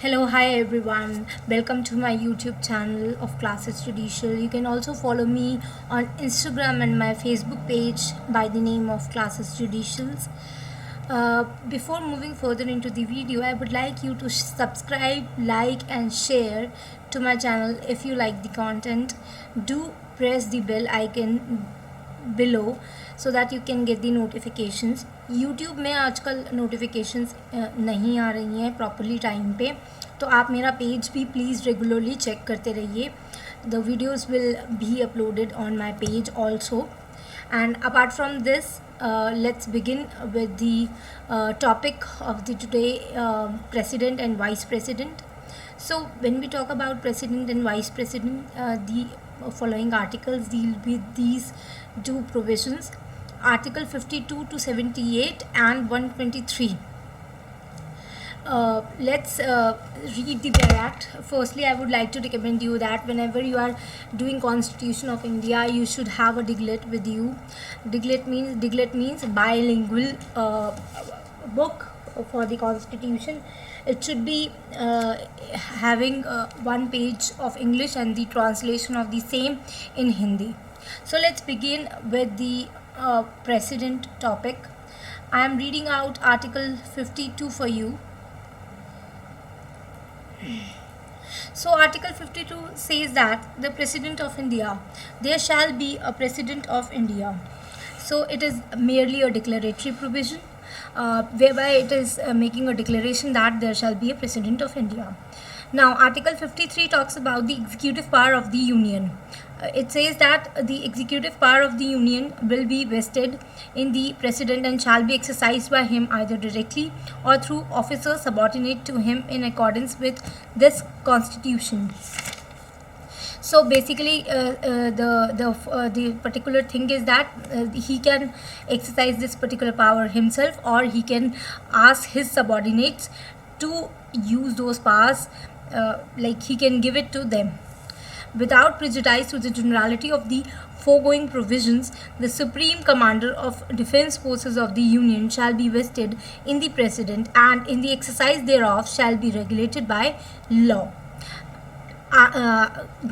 Hello, hi everyone. Welcome to my YouTube channel of Classes Judicial. You can also follow me on Instagram and my Facebook page by the name of Classes Judicials. Before moving further into the video, I would like you to subscribe, like, and share to my channel if you like the content. Do press the bell icon below so that you can get the notifications. YouTube में आजकल notifications नहीं आ रही हैं properly time पे, तो आप मेरा page भी प्लीज़ रेगुलरली चेक करते रहिए. The videos will be uploaded on my page also. And apart from this, let's begin with the topic of the today, president and vice president. So when we talk about president and vice president, the following articles deal with these two provisions: Article 52 to 78 and 123. Let's read the paragraph. Firstly, I would like to recommend you that whenever you are doing Constitution of India, you should have a Diglett with you. Diglett means bilingual book for the Constitution. It should be having one page of English and the translation of the same in Hindi. So let's begin with the president topic. I am reading out Article 52 for you. So Article 52 says that the President of India, there shall be a President of India. So it is merely a declaratory provision whereby it is making a declaration that there shall be a President of India. Now Article 53 talks about the executive power of the Union. It says that the executive power of the Union will be vested in the President and shall be exercised by him either directly or through officers subordinate to him in accordance with this Constitution. So basically, the particular thing is that he can exercise this particular power himself, or he can ask his subordinates to use those powers, like he can give it to them. Without prejudice to the generality of the foregoing provisions, the Supreme Commander of Defence Forces of the Union shall be vested in the President, and in the exercise thereof shall be regulated by law.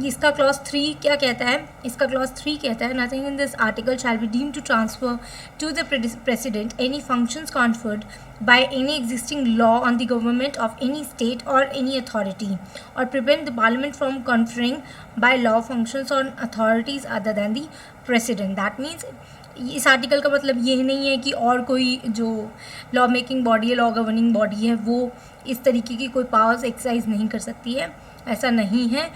इसका clause 3 क्या कहता है? इसका clause 3 कहता है, nothing in this article shall be deemed to transfer to the president any functions conferred by any existing law on the government of any state or any authority, or prevent the parliament from conferring by law functions on authorities other than the president. That means इस article का मतलब ये नहीं है कि और कोई जो लॉ मेकिंग बॉडी है, लॉ गवर्निंग बॉडी है, वो इस तरीके की कोई पावर्स एक्सरसाइज नहीं कर सकती है. ऐसा नहीं है.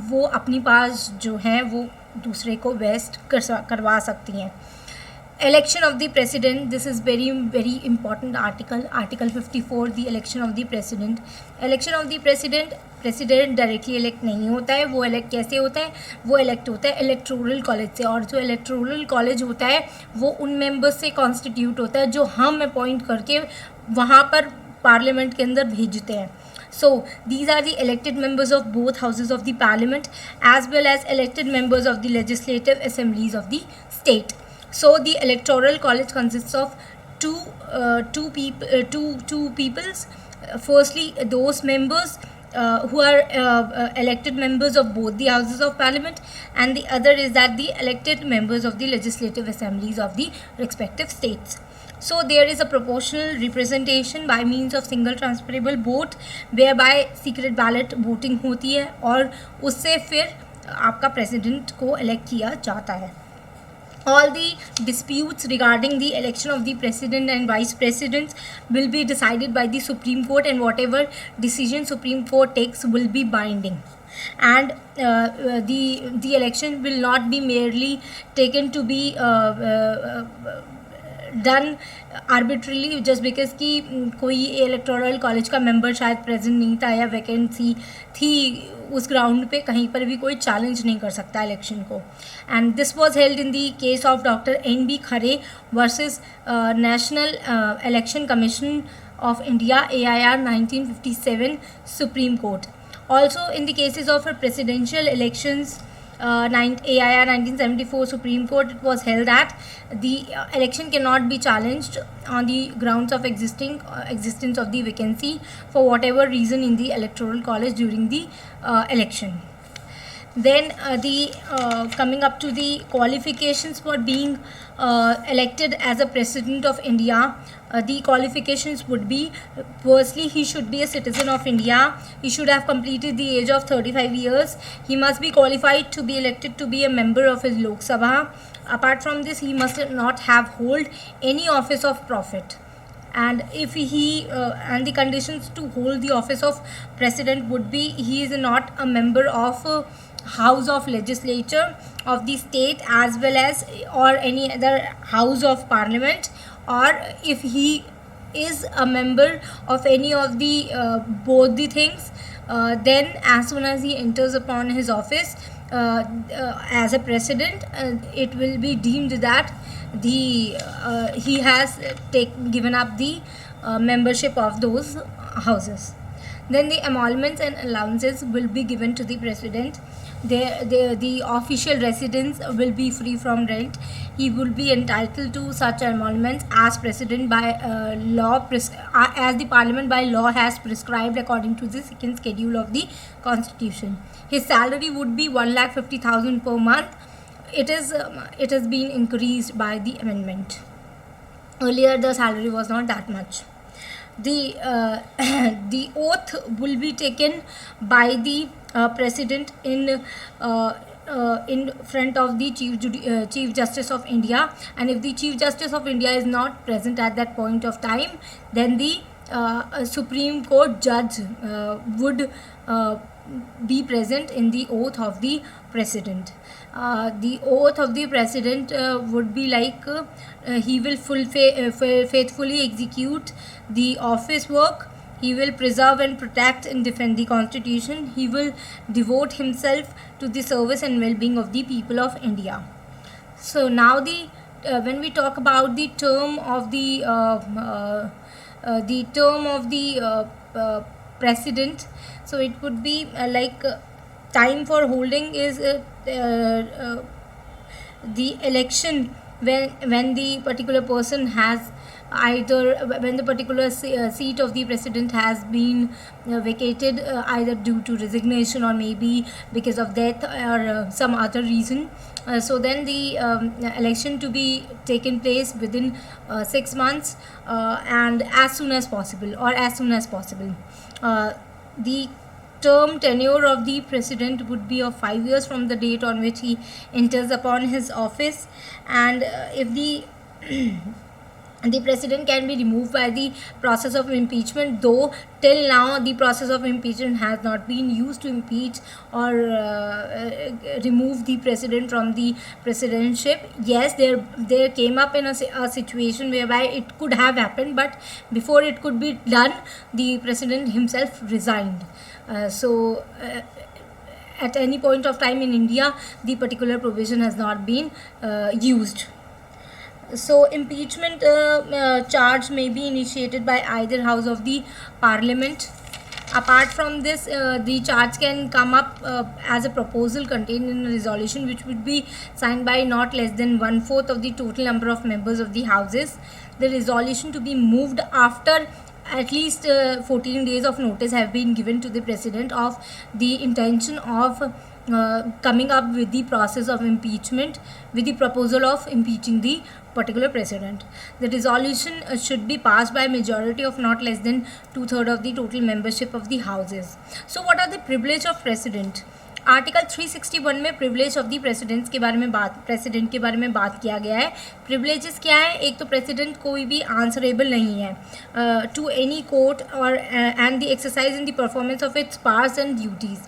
वो अपनी पावर्स जो हैं वो दूसरे को वेस्ट करवा सकती हैं. Election of the president, this is very important article. Article 54, the election of the president. Election of the president directly elect नहीं होता है. वो इलेक्ट कैसे होता है? वो इलेक्ट होता है इलेक्टोरल कॉलेज से, और जो इलेक्टोरल कॉलेज होता है वो उन मेंबर्स से कॉन्स्टिट्यूट होता है जो हम अपॉइंट करके वहाँ पर पार्लियामेंट के अंदर भेजते हैं. So these are the elected members of both houses of the parliament as well as elected members of the legislative assemblies of the state. So the electoral college consists of two peoples. Firstly, those members who are elected members of both the houses of parliament, and the other is that the elected members of the legislative assemblies of the respective states. So there is a proportional representation by means of single transferable vote, whereby secret ballot voting होती है और उससे फिर आपका president को elect किया जाता है. All the disputes regarding the election of the president and vice presidents will be decided by the Supreme Court, and whatever decision Supreme Court takes will be binding. And the election will not be merely taken to be done arbitrarily just because कि कोई electoral college का member शायद present नहीं था या vacancy थी उस ground पे, कहीं पर भी कोई चैलेंज नहीं कर सकता इलेक्शन को. And this was held in the case of doctor NB. Khare versus national election commission of India AIR 1957 Supreme Court. Also in the cases of presidential elections, AIR 1974 Supreme Court, it was held that the election cannot be challenged on the grounds of existence of the vacancy for whatever reason in the electoral college during the election. Then coming up to the qualifications for being elected as a president of India, the qualifications would be, firstly, he should be a citizen of India. He should have completed the age of 35 years. He must be qualified to be elected to be a member of his Lok Sabha. Apart from this, he must not have hold any office of profit. And if he and the conditions to hold the office of president would be, he is not a member of House of Legislature of the state as well as or any other House of Parliament, or if he is a member of any of the both the things, then as soon as he enters upon his office as a president, it will be deemed that he has given up the membership of those houses. Then the emoluments and allowances will be given to the president. The official residence will be free from rent. He will be entitled to such emoluments as president by as the parliament by law has prescribed according to the second schedule of the constitution. His salary would be 1,50,000 per month. It has been increased by the amendment. Earlier the salary was not that much. The oath will be taken by the president in front of the Chief Justice of India, and if the Chief Justice of India is not present at that point of time, then the Supreme Court judge would be present in the oath of the president. The oath of the president would be like he will faithfully execute the office work. He will preserve and protect and defend the constitution. He will devote himself to the service and well-being of the people of India. So now when we talk about the term of the president, so it would be time for holding is the election when the particular person has either when the particular seat of the president has been vacated either due to resignation or maybe because of death or some other reason. So then the election to be taken place within 6 months and as soon as possible. The term tenure of the president would be of 5 years from the date on which he enters upon his office, and if the president can be removed by the process of impeachment, though till now the process of impeachment has not been used to impeach or remove the president from the presidentship. Yes, there came up in a situation whereby it could have happened, but before it could be done, the president himself resigned. So at any point of time in India, the particular provision has not been used. So impeachment charge may be initiated by either house of the parliament. Apart from this, the charge can come up as a proposal contained in a resolution which would be signed by not less than 1/4 of the total number of members of the houses. The resolution to be moved after at least 14 days of notice have been given to the president of the intention of coming up with the process of impeachment with the proposal of impeaching the particular president. The resolution should be passed by a majority of not less than 2/3 of the total membership of the houses. So what are the privilege of president? Article 361 में privilege of the president के बारे में बात किया गया है. Privileges क्या है? एक तो प्रेसिडेंट कोई भी आंसरेबल नहीं है टू एनी कोर्ट और and the exercise in the performance of its powers and duties.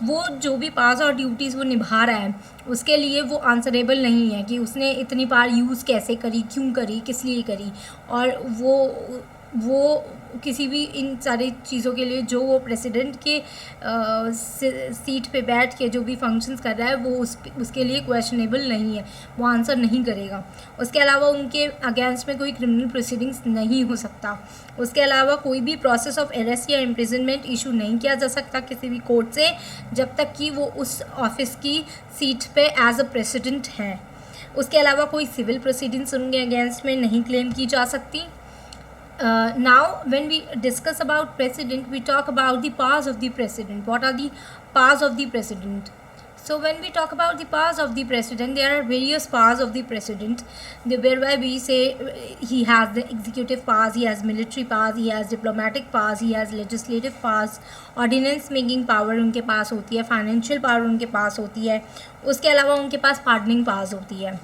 वो जो भी पावर्स और ड्यूटीज़ वो निभा रहा है उसके लिए वो आंसरेबल नहीं है कि उसने इतनी पावर यूज़ कैसे करी, क्यों करी, किस लिए करी, और वो किसी भी इन सारी चीज़ों के लिए जो वो प्रेसिडेंट के सीट पे बैठ के जो भी फंक्शंस कर रहा है वो उसके लिए क्वेश्चनेबल नहीं है, वो आंसर नहीं करेगा। उसके अलावा उनके अगेंस्ट में कोई क्रिमिनल प्रोसीडिंग्स नहीं हो सकता। उसके अलावा कोई भी प्रोसेस ऑफ अरेस्ट या इम्प्रिजनमेंट इशू नहीं किया जा सकता किसी भी कोर्ट से जब तक कि वो उस ऑफिस की सीट पे एज अ प्रेसिडेंट है। उसके अलावा कोई सिविल प्रोसीडिंग्स उनके अगेंस्ट में नहीं क्लेम की जा सकती। Now when we discuss about president, we talk about the powers of the president. What are the powers of the president? So when we talk about the powers of the president, there are various powers of the president, whereby we say he has the executive powers, he has military powers, he has diplomatic powers, he has legislative powers, ordinance making power उनके पास होती है, financial power उनके पास होती है, उसके अलावा उनके पास pardoning powers होती है।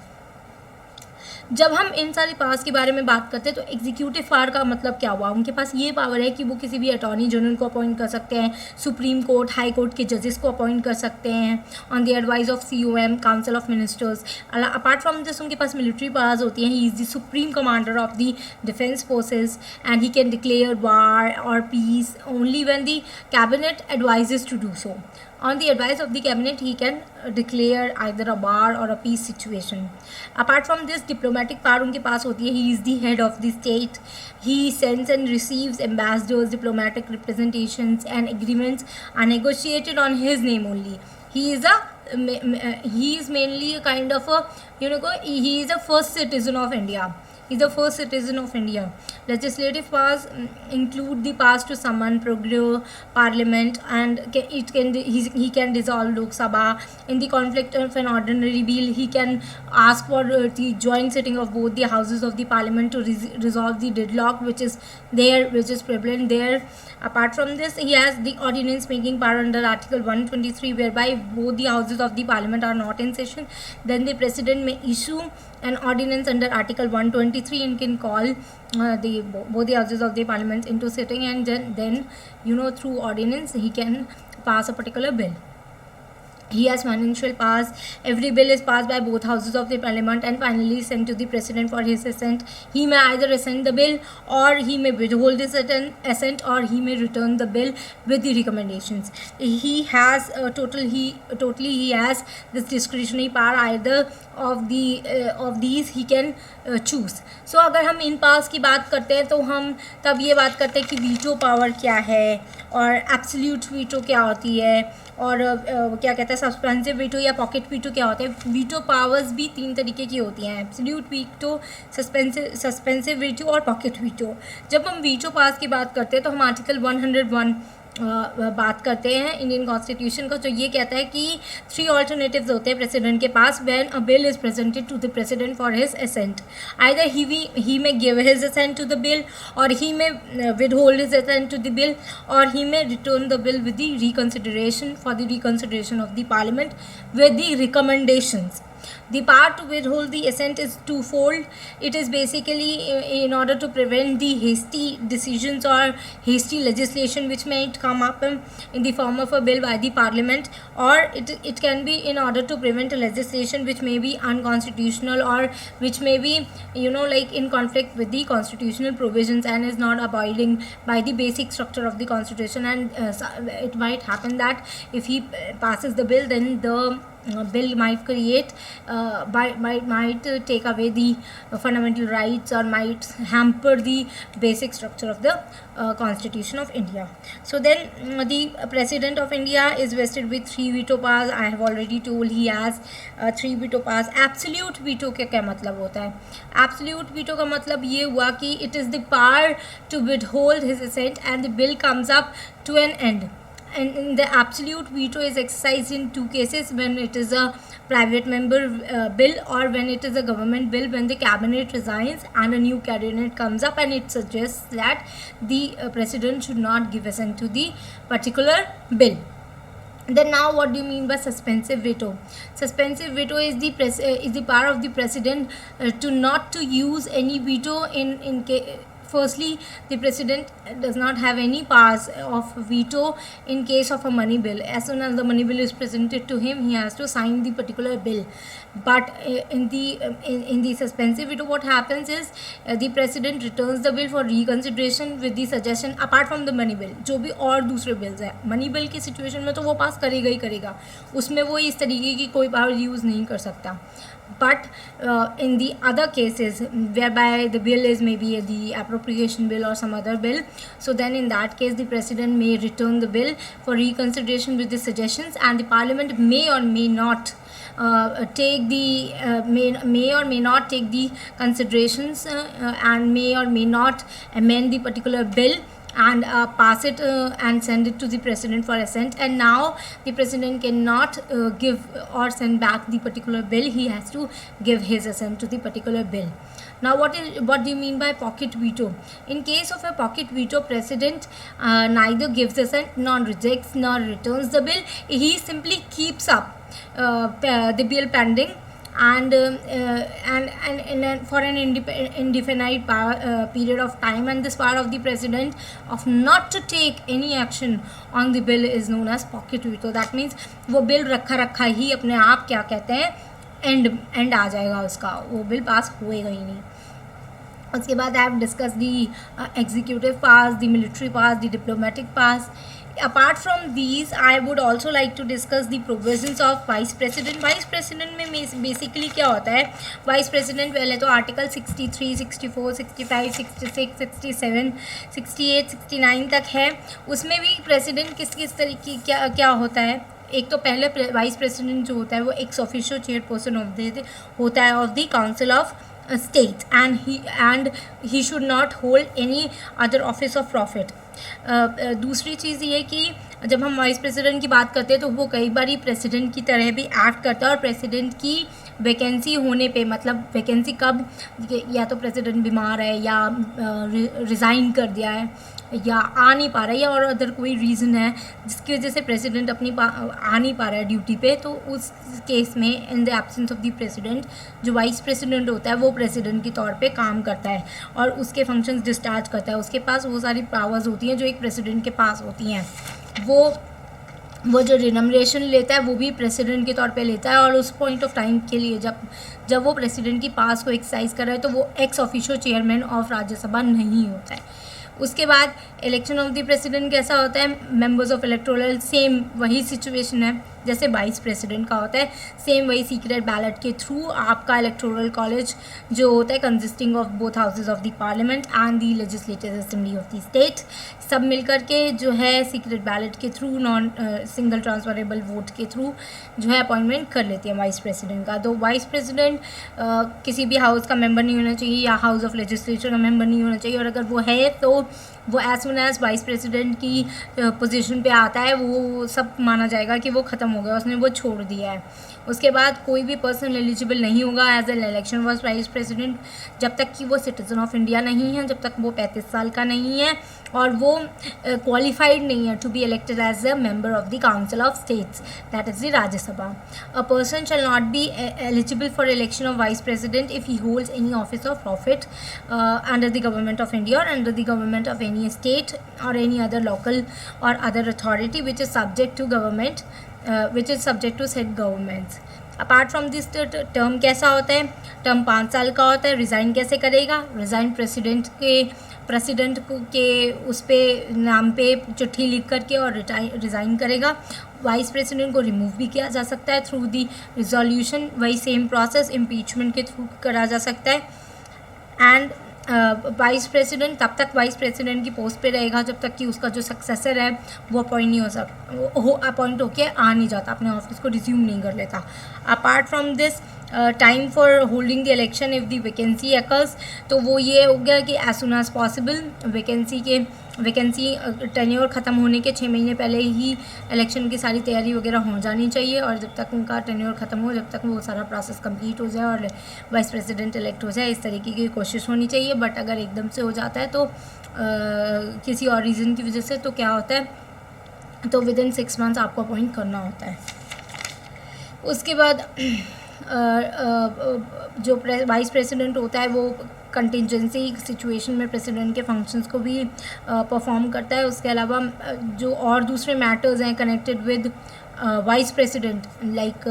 जब हम इन सारी पावर्स के बारे में बात करते हैं तो एग्जीक्यूटिव पावर का मतलब क्या हुआ, उनके पास ये पावर है कि वो किसी भी अटॉर्नी जनरल को अपॉइंट कर सकते हैं, सुप्रीम कोर्ट, हाई कोर्ट के जजेस को अपॉइंट कर सकते हैं on the advice of COM, council of ministers. Apart from this उनके पास मिलिट्री पावर्स होती हैं। He is the supreme commander of the defence forces and he can declare war और peace only when the cabinet advises to do so. On the advice of the cabinet, he can declare either a war or a peace situation. Apart from this, diplomatic power उनके पास होती है. He is the head of the state. He sends and receives ambassadors, diplomatic representations, and agreements are negotiated on his name only. He is mainly a kind of a he is a first citizen of India. Is the first citizen of India. Legislative powers include the powers to summon, prorogue Parliament, and he can dissolve Lok Sabha. In the conflict of an ordinary bill, he can ask for the joint sitting of both the houses of the Parliament to resolve the deadlock which is prevalent there. Apart from this, he has the ordinance making power under Article 123, whereby both the houses of the Parliament are not in session. Then the President may issue an ordinance under Article 123 and can call both the houses of the Parliament into sitting, and then through ordinance he can pass a particular bill. He has financial powers. Every bill is passed by both houses of the Parliament and finally sent to the President for his assent. He may either assent the bill or he may withhold his assent, or he may return the bill with the recommendations. He has he has this discretionary power. Either of these he can choose. So अगर हम इन powers की बात करते हैं तो हम तब ये बात करते हैं कि वीटो पावर क्या है और एब्सोल्यूट वीटो क्या होती है और क्या कहते हैं सस्पेंसिव वीटो या पॉकेट वीटो क्या होता है। वीटो पावर्स भी 3 तरीके की होती हैं, एब्सोल्यूट वीटो, सस्पेंसिव वीटो और पॉकेट वीटो। जब हम वीटो पावर्स की बात करते हैं तो हम आर्टिकल 101 बात करते हैं इंडियन कॉन्स्टिट्यूशन का, जो ये कहता है कि 3 ऑल्टरनेटिव्स होते हैं प्रेसिडेंट के पास when a bill is presented to the president for his assent. Either he may give his assent to the bill, और he may withhold his assent to the bill, or he may return the bill with the reconsideration for the reconsideration of the Parliament with the recommendations. The power to withhold the assent is twofold. It is basically in order to prevent the hasty decisions or hasty legislation which might come up in the form of a bill by the Parliament, or it can be in order to prevent a legislation which may be unconstitutional or which may be like in conflict with the constitutional provisions and is not abiding by the basic structure of the constitution. And it might happen that if he passes the bill, then the bill might create might take away the fundamental rights or might hamper the basic structure of the Constitution of India. So then the President of India is vested with 3 veto powers. I have already told he has 3 veto powers. Absolute veto का क्या मतलब होता है? Absolute veto का मतलब ये हुआ कि it is the power to withhold his assent and the bill comes up to an end. And the absolute veto is exercised in 2 cases: when it is a private member bill or when it is a government bill, when the cabinet resigns and a new cabinet comes up and it suggests that the president should not give assent to the particular bill. Then now what do you mean by suspensive veto? Suspensive veto is the power of the president to not to use any veto firstly, the president does not have any powers of veto in case of a money bill. As soon as the money bill is presented to him, he has to sign the particular bill. But in the suspensive veto, what happens is the president returns the bill for reconsideration with the suggestion, apart from the money bill, जो भी और दूसरे bills है, money bill की situation में तो वो पास करेगा ही करेगा, उसमें वो इस तरीके की कोई पावर यूज़ नहीं कर सकता. But in the other cases whereby the bill is maybe the appropriation bill or some other bill, so then in that case the president may return the bill for reconsideration with the suggestions, and the parliament may or may not take the may or may not take the considerations and may or may not amend the particular bill and pass it and send it to the president for assent. And now the president cannot give or send back the particular bill. He has to give his assent to the particular bill. Now what do you mean by pocket veto? In case of a pocket veto, president neither gives assent nor rejects nor returns the bill. He simply keeps up the bill pending and for an indefinite period of time, and this power of the president of not to take any action on the bill is known as pocket veto. That means वो bill रखा ही अपने आप क्या कहते हैं and आ जाएगा उसका, वो बिल पास होएगा ही नहीं. उसके बाद I have discuss the executive pass, the military pass, the diplomatic pass. Apart from these, I would also like to discuss the provisions of vice president. Vice president में basically क्या होता है? Vice president पहले तो article 63, 64, 65, 66, 67, 68, 69 तक है. उसमें भी प्रेसिडेंट किस तरीके क्या होता है? एक तो पहले वाइस प्रेसिडेंट जो होता है वो एक्स ऑफिशियो चेयरपर्सन होता है of the council of state, and he should not hold any other office of profit. दूसरी चीज़ ये कि जब हम वाइस प्रेसिडेंट की बात करते हैं तो वो कई बार प्रेसिडेंट की तरह भी एक्ट करता है, और प्रेसिडेंट की वैकेंसी होने पे, मतलब वैकेंसी कब, या तो प्रेसिडेंट बीमार है या रिज़ाइन कर दिया है या आ नहीं पा रहा है या और अदर कोई रीज़न है जिसकी वजह से प्रेसिडेंट अपनी आ नहीं पा रहा है ड्यूटी पे, तो उस केस में in the absence of the president जो वाइस प्रेसिडेंट होता है वो प्रेसिडेंट के तौर पे काम करता है और उसके फंक्शंस डिस्चार्ज करता है. उसके पास वो सारी पावर्स होती हैं जो एक प्रेसिडेंट के पास होती हैं. वो जो रिनमरेशन लेता है वो भी प्रेसिडेंट के तौर पे लेता है, और उस पॉइंट ऑफ टाइम के लिए जब वो प्रेसिडेंट की पास को एक्सरसाइज कर रहा है तो वो ex officio chairman of Rajya Sabha नहीं होता है. उसके बाद इलेक्शन ऑफ द प्रेसिडेंट कैसा होता है? मेंबर्स ऑफ इलेक्टोरल, सेम वही सिचुएशन है जैसे वाइस प्रेसिडेंट का होता है, सेम वही सीक्रेट बैलेट के थ्रू आपका इलेक्टोरल कॉलेज जो होता है consisting of both houses of the parliament and the legislative assembly of the state, सब मिलकर के जो है सीक्रेट बैलेट के through, non single transferable vote के थ्रू जो है अपॉइंटमेंट कर लेती है वाइस प्रेसिडेंट का. तो वाइस प्रेसिडेंट किसी भी हाउस का मेंबर नहीं होना चाहिए या हाउस ऑफ लेजिस्लेचर का मेंबर नहीं होना चाहिए, और अगर वो है तो वो as soon as vice president की पोजीशन पे आता है वो सब माना जाएगा कि वो ख़त्म हो गया, उसने वो छोड़ दिया है. उसके बाद कोई भी पर्सन एलिजिबल नहीं होगा as an election for vice president जब तक कि वो सिटीजन ऑफ इंडिया नहीं है, जब तक वो 35 साल का नहीं है और वो क्वालिफाइड नहीं है to be elected as a member of the council of states, that is the Rajya Sabha. A person shall not be eligible for election of vice president if he holds any office of profit under the government of India और under the government of any state or any other local or other authority which is subject to government which is subject to said governments. Apart from this term कैसा होता है? Term 5 साल का होता है. Resign कैसे करेगा? रिज़ाइन प्रेसिडेंट के उस पे नाम पे चिट्ठी लिख करके और रिज़ाइन करेगा. वाइस प्रेसिडेंट को रिमूव भी किया जा सकता है थ्रू दी रिजोल्यूशन, वही सेम प्रोसेस इम्पीचमेंट के थ्रू करा जा सकता है. एंड वाइस प्रेसिडेंट तब तक वाइस प्रेसिडेंट की पोस्ट पे रहेगा जब तक कि उसका जो सक्सेसर है वो अपॉइंट नहीं अपॉइंट होके आ नहीं जाता, अपने ऑफिस को रिज्यूम नहीं कर लेता. Apart from this time for holding the election if the vacancy occurs, तो वो ये हो गया कि as soon as possible vacancy tenure ख़त्म होने के 6 महीने पहले ही इलेक्शन की सारी तैयारी वगैरह हो जानी चाहिए, और जब तक उनका टेन्योर ख़त्म हो जब तक वो सारा प्रोसेस कंप्लीट हो जाए और वाइस प्रेसिडेंट इलेक्ट हो जाए, इस तरीके की कोशिश होनी चाहिए. बट अगर एकदम से हो जाता है तो किसी और रीज़न की वजह से तो क्या होता है, तो विद इन 6 मंथ्स आपको अपॉइंट करना होता है. उसके बाद जो वाइस प्रेसिडेंट होता है वो कंटिजेंसी सिचुएशन में प्रेसिडेंट के फंक्शंस को भी परफॉर्म करता है. उसके अलावा जो और दूसरे मैटर्स हैं connected with vice president, like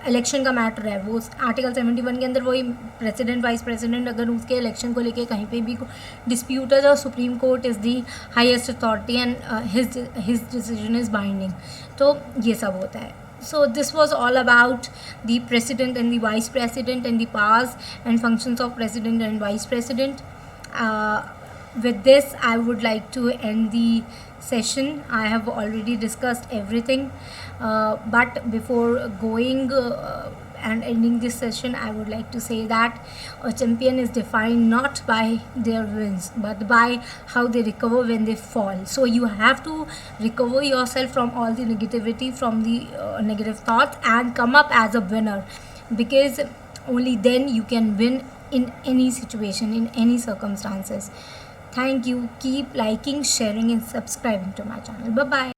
election का मैटर है, वो आर्टिकल 71 के अंदर वही प्रेसिडेंट वाइस प्रेसिडेंट अगर उसके इलेक्शन को लेके कहीं पे भी डिस्प्यूट है तो supreme court is the highest authority and his decision is binding. तो ये सब होता है. So this was all about the president and the vice president and the powers and functions of president and vice president. With this, I would like to end the session. I have already discussed everything, but before going and ending this session, I would like to say that a champion is defined not by their wins but by how they recover when they fall. So you have to recover yourself from all the negativity, from the negative thoughts, and come up as a winner, because only then you can win in any situation, in any circumstances. Thank you. Keep liking, sharing and subscribing to my channel. Bye bye.